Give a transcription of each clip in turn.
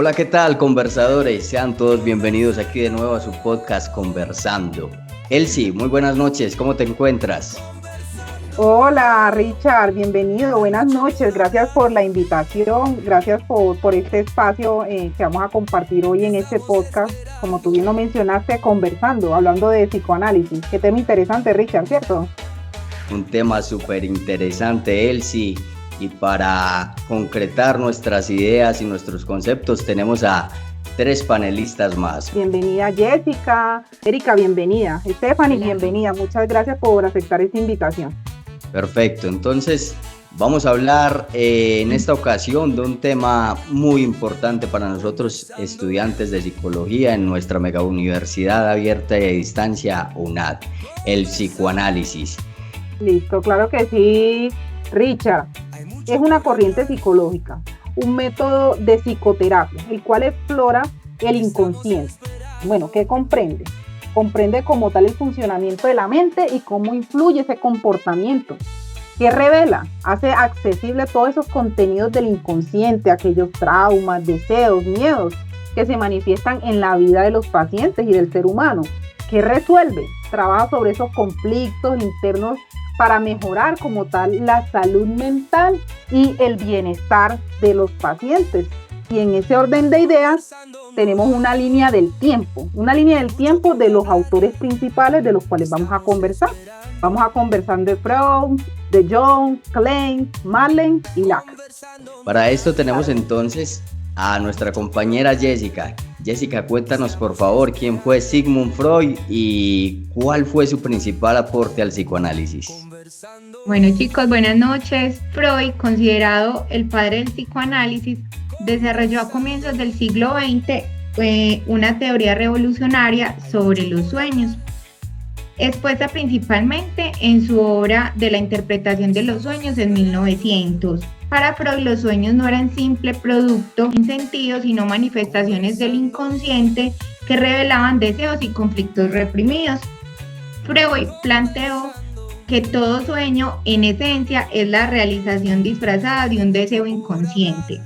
Hola, ¿qué tal, conversadores? Sean todos bienvenidos aquí de nuevo a su podcast Conversando. Elsie, muy buenas noches, ¿cómo te encuentras? Hola Richard, bienvenido, buenas noches, gracias por la invitación, gracias por este espacio que vamos a compartir hoy en este podcast, como tú bien lo mencionaste, conversando, hablando de psicoanálisis. Qué tema interesante, Richard, ¿cierto? Un tema súper interesante, Elsie, y para concretar nuestras ideas y nuestros conceptos tenemos a 3 panelistas más. Bienvenida Jessica, Erika, bienvenida, Stephanie, Hola. Bienvenida, muchas gracias por aceptar esta invitación. Perfecto, entonces vamos a hablar en esta ocasión de un tema muy importante para nosotros estudiantes de psicología en nuestra mega universidad abierta y a distancia UNAD, el psicoanálisis. Listo, claro que sí, Richard. Es una corriente psicológica, un método de psicoterapia, el cual explora el inconsciente. Bueno, ¿qué comprende? Comprende como tal el funcionamiento de la mente y cómo influye ese comportamiento. ¿Qué revela? Hace accesible todos esos contenidos del inconsciente, aquellos traumas, deseos, miedos que se manifiestan en la vida de los pacientes y del ser humano. ¿Qué resuelve? Trabaja sobre esos conflictos internos para mejorar como tal la salud mental y el bienestar de los pacientes. Y en ese orden de ideas tenemos una línea del tiempo de los autores principales de los cuales vamos a conversar. Vamos a conversar de Freud, de Jung, Klein, Marley y Lacan. Para esto tenemos entonces a nuestra compañera Jessica. Jessica, cuéntanos por favor quién fue Sigmund Freud y cuál fue su principal aporte al psicoanálisis. Bueno, chicos, buenas noches. Freud, considerado el padre del psicoanálisis, desarrolló a comienzos del siglo XX una teoría revolucionaria sobre los sueños, expuesta principalmente en su obra de la interpretación de los sueños en 1900. Para Freud, los sueños no eran simple producto sin sentido, sino manifestaciones del inconsciente que revelaban deseos y conflictos reprimidos. Freud planteó que todo sueño, en esencia, es la realización disfrazada de un deseo inconsciente.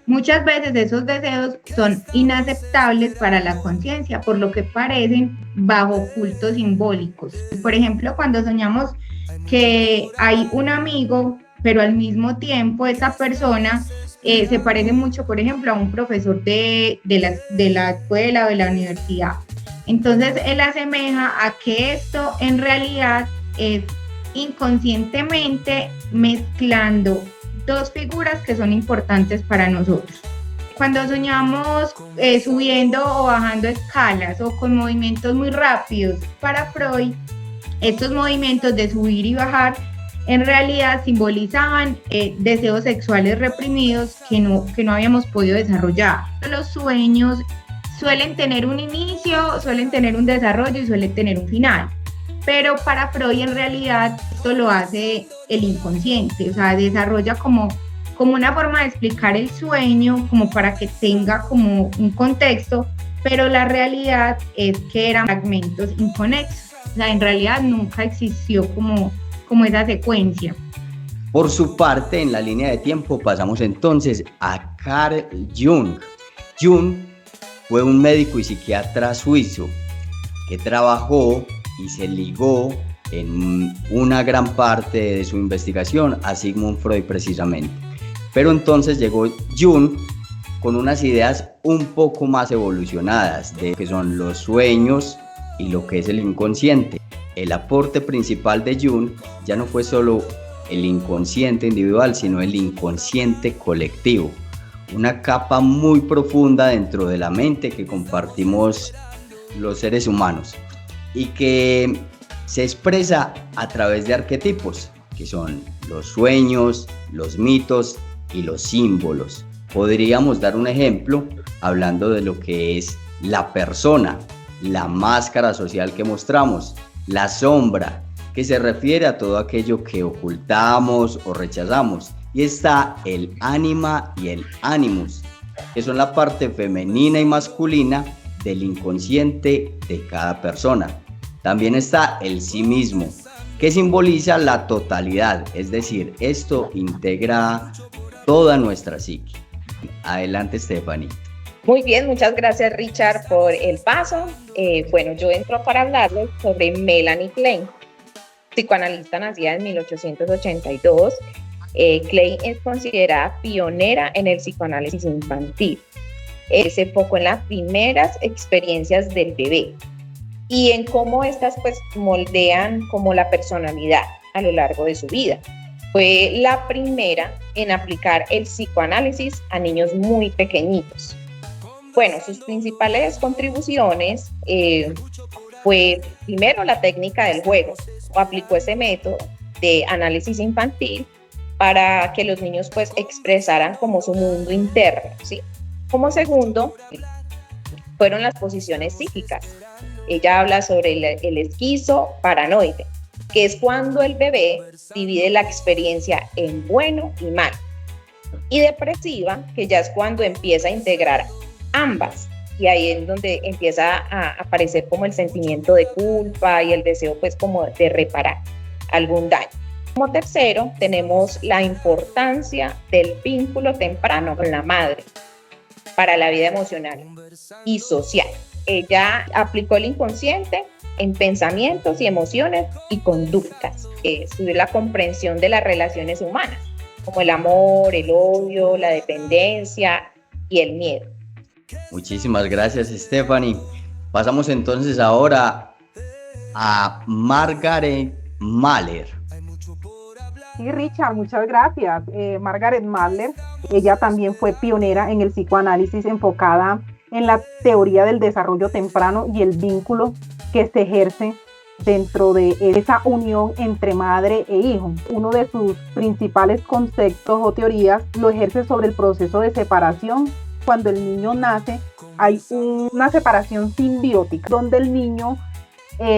Muchas veces esos deseos son inaceptables para la conciencia, por lo que parecen bajo cultos simbólicos. Por ejemplo, cuando soñamos que hay un amigo, pero al mismo tiempo esa persona se parece mucho, por ejemplo, a un profesor de la escuela o de la universidad. Entonces, él asemeja a que esto en realidad es inconscientemente mezclando dos figuras que son importantes para nosotros. Cuando soñamos subiendo o bajando escalas o con movimientos muy rápidos, para Freud, estos movimientos de subir y bajar en realidad simbolizaban deseos sexuales reprimidos que no habíamos podido desarrollar. Los sueños suelen tener un inicio, suelen tener un desarrollo y suelen tener un final. Pero para Freud en realidad esto lo hace el inconsciente, o sea, desarrolla como una forma de explicar el sueño, como para que tenga como un contexto, pero la realidad es que eran fragmentos inconexos, o sea, en realidad nunca existió como esa secuencia. Por su parte, en la línea de tiempo pasamos entonces a Carl Jung. Jung fue un médico y psiquiatra suizo que trabajó y se ligó en una gran parte de su investigación a Sigmund Freud precisamente. Pero entonces llegó Jung con unas ideas un poco más evolucionadas de lo que son los sueños y lo que es el inconsciente. El aporte principal de Jung ya no fue solo el inconsciente individual, sino el inconsciente colectivo, una capa muy profunda dentro de la mente que compartimos los seres humanos y que se expresa a través de arquetipos, que son los sueños, los mitos y los símbolos. Podríamos dar un ejemplo hablando de lo que es la persona, la máscara social que mostramos, la sombra, que se refiere a todo aquello que ocultamos o rechazamos, y está el ánima y el animus, que son la parte femenina y masculina del inconsciente de cada persona. También está el sí mismo, que simboliza la totalidad, es decir, esto integra toda nuestra psique. Adelante, Stephanie. Muy bien, muchas gracias Richard por el paso. Bueno, yo entro para hablarles sobre Melanie Klein, psicoanalista nacida en 1882. Klein es considerada pionera en el psicoanálisis infantil. Se enfocó en las primeras experiencias del bebé y en cómo estas pues moldean como la personalidad a lo largo de su vida. Fue la primera en aplicar el psicoanálisis a niños muy pequeñitos. Bueno, sus principales contribuciones fue primero la técnica del juego, o aplicó ese método de análisis infantil para que los niños pues expresaran como su mundo interno, ¿sí? Como segundo, fueron las posiciones psíquicas. Ella habla sobre el esquizo paranoide, que es cuando el bebé divide la experiencia en bueno y malo. Y depresiva, que ya es cuando empieza a integrar ambas, y ahí es donde empieza a aparecer como el sentimiento de culpa y el deseo pues como de reparar algún daño. Como tercero, tenemos la importancia del vínculo temprano con la madre para la vida emocional y social. Ella aplicó el inconsciente en pensamientos y emociones y conductas. Estudió la comprensión de las relaciones humanas, como el amor, el odio, la dependencia y el miedo. Muchísimas gracias, Stephanie. Pasamos entonces ahora a Margaret Mahler. Sí, Richard, muchas gracias. Margaret Mahler, ella también fue pionera en el psicoanálisis enfocada en la teoría del desarrollo temprano y el vínculo que se ejerce dentro de esa unión entre madre e hijo. Uno de sus principales conceptos o teorías lo ejerce sobre el proceso de separación. Cuando el niño nace, hay una separación simbiótica, donde el niño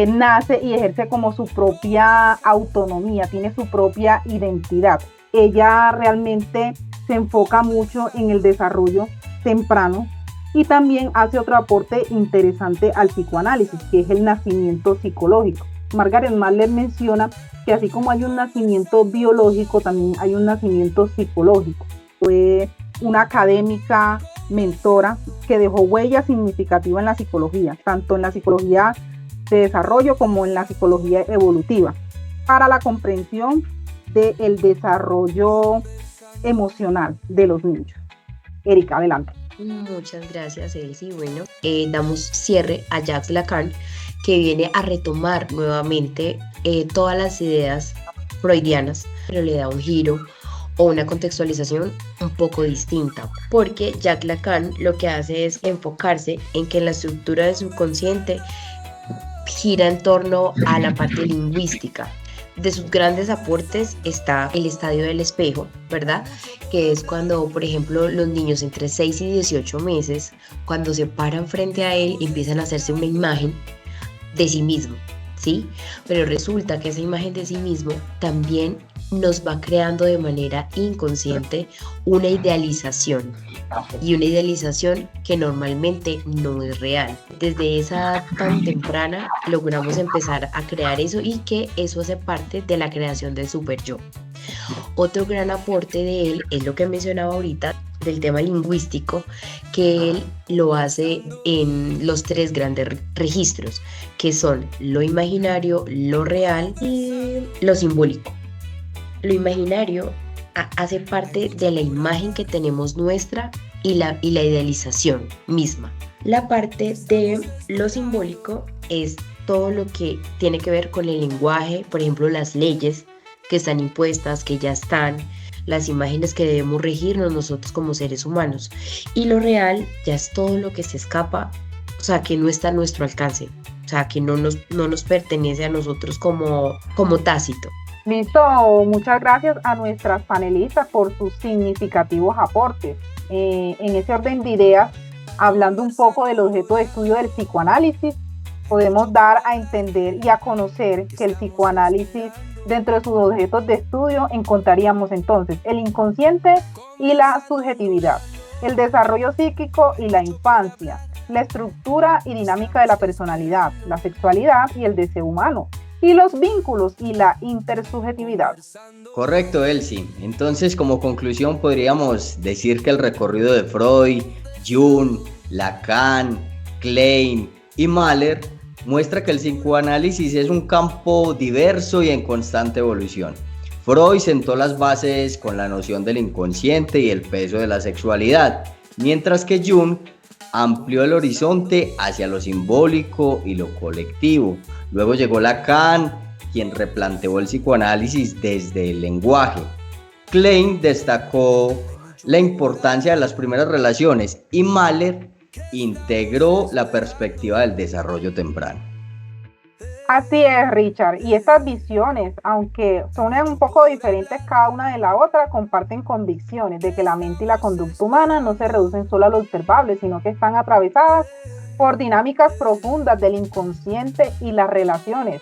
nace y ejerce como su propia autonomía, tiene su propia identidad. Ella realmente se enfoca mucho en el desarrollo temprano y también hace otro aporte interesante al psicoanálisis, que es el nacimiento psicológico. Margaret Mahler menciona que así como hay un nacimiento biológico, también hay un nacimiento psicológico. Fue una académica, mentora, que dejó huella significativa en la psicología, tanto en la psicología de desarrollo como en la psicología evolutiva, para la comprensión del desarrollo emocional de los niños. Erika, adelante. Muchas gracias, Elsie. Bueno, damos cierre a Jacques Lacan, que viene a retomar nuevamente todas las ideas freudianas, pero le da un giro o una contextualización un poco distinta, porque Jacques Lacan lo que hace es enfocarse en que la estructura del subconsciente gira en torno a la parte lingüística. De sus grandes aportes está el estadio del espejo, ¿verdad? Que es cuando, por ejemplo, los niños entre 6 y 18 meses, cuando se paran frente a él, empiezan a hacerse una imagen de sí mismo, ¿sí? Pero resulta que esa imagen de sí mismo también nos va creando de manera inconsciente una idealización, y una idealización que normalmente no es real. Desde esa edad tan temprana logramos empezar a crear eso, y que eso hace parte de la creación del super yo. Otro gran aporte de él es lo que mencionaba ahorita del tema lingüístico, que él lo hace en los 3 grandes registros, que son lo imaginario, lo real y lo simbólico. Lo imaginario hace parte de la imagen que tenemos nuestra y la idealización misma. La parte de lo simbólico es todo lo que tiene que ver con el lenguaje, por ejemplo, las leyes que están impuestas, que ya están, las imágenes que debemos regirnos nosotros como seres humanos. Y lo real ya es todo lo que se escapa, o sea, que no está a nuestro alcance, o sea, que no nos pertenece a nosotros como tácito. Listo, muchas gracias a nuestras panelistas por sus significativos aportes. En ese orden de ideas, hablando un poco del objeto de estudio del psicoanálisis, podemos dar a entender y a conocer que el psicoanálisis, dentro de sus objetos de estudio, encontraríamos entonces el inconsciente y la subjetividad, el desarrollo psíquico y la infancia, la estructura y dinámica de la personalidad, la sexualidad y el deseo humano, y los vínculos y la intersubjetividad. Correcto, Elsie. Entonces, como conclusión, podríamos decir que el recorrido de Freud, Jung, Lacan, Klein y Mahler, muestra que el psicoanálisis es un campo diverso y en constante evolución. Freud sentó las bases con la noción del inconsciente y el peso de la sexualidad, mientras que Jung amplió el horizonte hacia lo simbólico y lo colectivo. Luego llegó Lacan, quien replanteó el psicoanálisis desde el lenguaje. Klein destacó la importancia de las primeras relaciones y Mahler integró la perspectiva del desarrollo temprano. Así es, Richard, y estas visiones, aunque son un poco diferentes cada una de la otra, comparten convicciones de que la mente y la conducta humana no se reducen solo a lo observable, sino que están atravesadas por dinámicas profundas del inconsciente y las relaciones.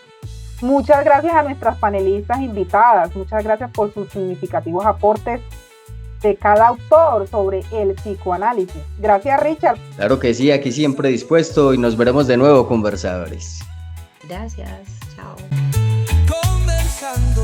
Muchas gracias a nuestras panelistas invitadas, muchas gracias por sus significativos aportes de cada autor sobre el psicoanálisis. Gracias, Richard. Claro que sí, aquí siempre dispuesto y nos veremos de nuevo, conversadores. Gracias, chao. Conversando.